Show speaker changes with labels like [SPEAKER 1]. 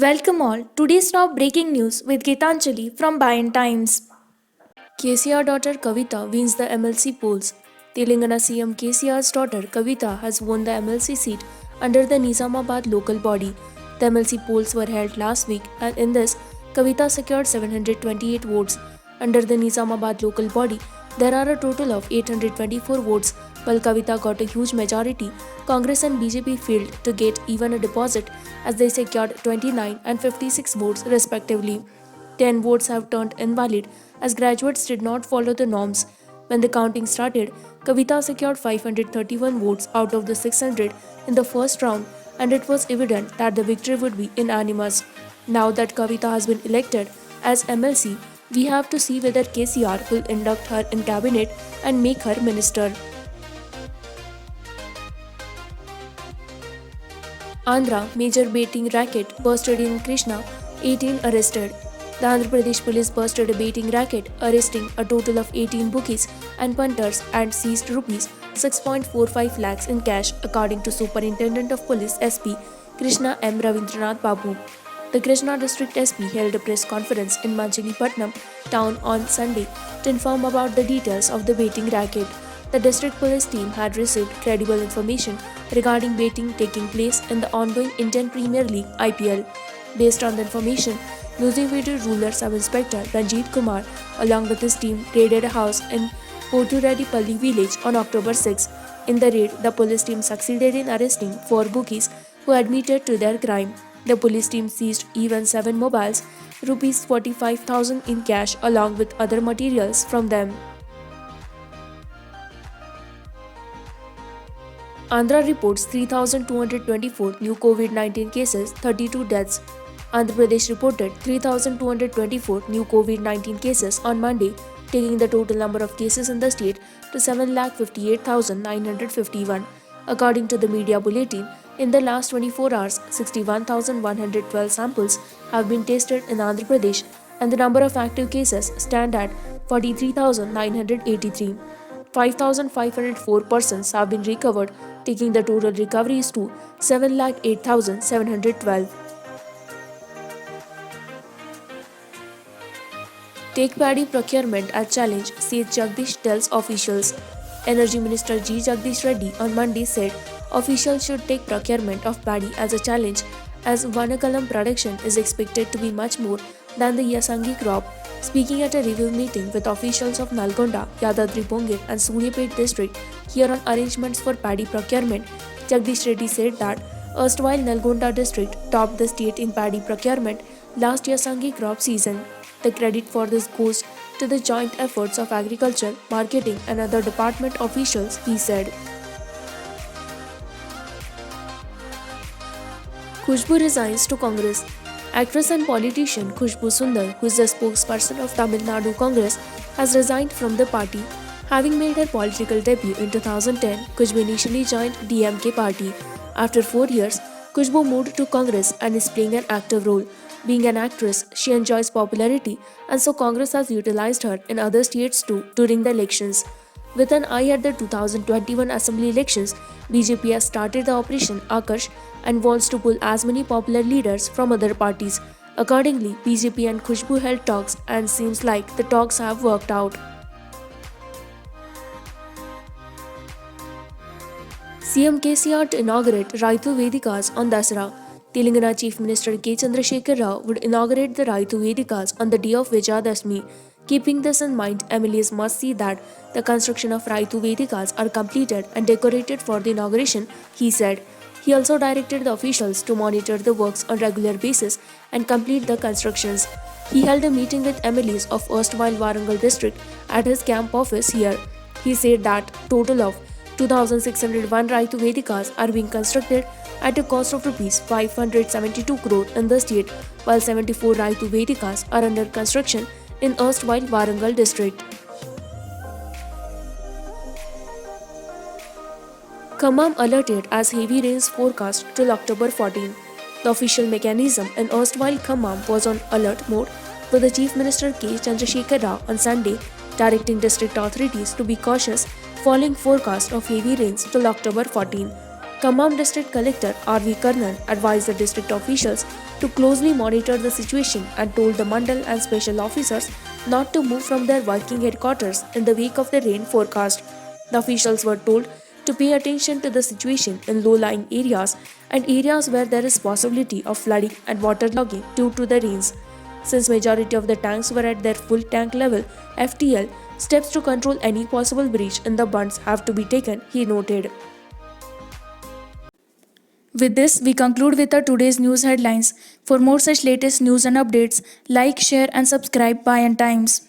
[SPEAKER 1] Welcome all. Today's top breaking news with Gitanjali from Bayan Times. KCR daughter Kavita wins the MLC polls. Telangana CM KCR's daughter Kavita has won the MLC seat under the Nizamabad local body. The MLC polls were held last week, and in this, Kavita secured 728 votes. Under the Nizamabad local body, there are a total of 824 votes. While Kavita got a huge majority, Congress and BJP failed to get even a deposit as they secured 29 and 56 votes respectively. 10 votes have turned invalid as graduates did not follow the norms. When the counting started, Kavita secured 531 votes out of the 600 in the first round, and it was evident that the victory would be unanimous. Now that Kavita has been elected as MLC, we have to see whether KCR will induct her in cabinet and make her minister. Andhra major baiting racket busted in Krishna, 18 arrested. The Andhra Pradesh police busted a baiting racket, arresting a total of 18 bookies and punters and seized rupees 6.45 lakhs in cash, according to Superintendent of Police SP Krishna M. Ravindranath Babu. The Krishna District SP held a press conference in Manchilipatnam town on Sunday to inform about the details of the baiting racket. The district police team had received credible information regarding baiting taking place in the ongoing Indian Premier League IPL. Based on the information, Nuzividi Rural Sub-Inspector Ranjit Kumar, along with his team, raided a house in Potureddypalli village on October 6. In the raid, the police team succeeded in arresting 4 bookies who admitted to their crime. The police team seized even 7 mobiles, rupees 45,000 in cash along with other materials from them. Andhra reports 3,224 new COVID-19 cases, 32 deaths. Andhra Pradesh reported 3,224 new COVID-19 cases on Monday, taking the total number of cases in the state to 7,58,951. According to the media bulletin, in the last 24 hours, 61,112 samples have been tested in Andhra Pradesh, and the number of active cases stand at 43,983. 5,504 persons have been recovered, taking the total recoveries to 7,08,712. Take paddy procurement as challenge, says Jagdish tells officials. Energy Minister G. Jagdish Reddy on Monday said officials should take procurement of paddy as a challenge as Vanakalam production is expected to be much more than the Yasangi crop. Speaking at a review meeting with officials of Nalgonda, Yadadri Bongir and Suryapet district here on arrangements for paddy procurement, Jagdish Reddy said that erstwhile Nalgonda district topped the state in paddy procurement last Yasangi crop season. The credit for this goes to the joint efforts of agriculture, marketing and other department officials, he said. Khushbu resigns to Congress. Actress and politician Khushbu Sundar, who is the spokesperson of Tamil Nadu Congress, has resigned from the party. Having made her political debut in 2010, Khushbu initially joined DMK party. After 4 years, Khushbu moved to Congress and is playing an active role. Being an actress, she enjoys popularity, and so Congress has utilized her in other states too during the elections. With an eye at the 2021 assembly elections, BJP has started the Operation Akash and wants to pull as many popular leaders from other parties. Accordingly, BJP and Khushbu held talks and seems like the talks have worked out. CM KCR to inaugurate Raitu Vedikas on Dasara. Telangana Chief Minister K. Chandrasekhar Rao would inaugurate the Raitu Vedikas on the day of Vijayadashmi. Keeping this in mind, MLAs must see that the construction of Raitu Vedikas are completed and decorated for the inauguration, he said. He also directed the officials to monitor the works on regular basis and complete the constructions. He held a meeting with MLAs of erstwhile Warangal district at his camp office here. He said that total of 2,601 Raitu Vedikas are being constructed at a cost of Rs 572 crore in the state, while 74 Raitu Vedikas are under construction in erstwhile Warangal district. Khammam alerted as heavy rains forecast till October 14. The official mechanism in erstwhile Khammam was on alert mode, with the Chief Minister K. Chandrasekhar Rao on Sunday directing district authorities to be cautious following forecast of heavy rains till October 14. Khammam District Collector R.V. Karnan advised the district officials to closely monitor the situation and told the Mandal and special officers not to move from their working headquarters in the wake of the rain forecast. The officials were told to pay attention to the situation in low-lying areas and areas where there is possibility of flooding and waterlogging due to the rains. Since majority of the tanks were at their full tank level, FTL, steps to control any possible breach in the bunds have to be taken, he noted.
[SPEAKER 2] With this, we conclude with our today's news headlines. For more such latest news and updates, like, share, and subscribe Payan Times.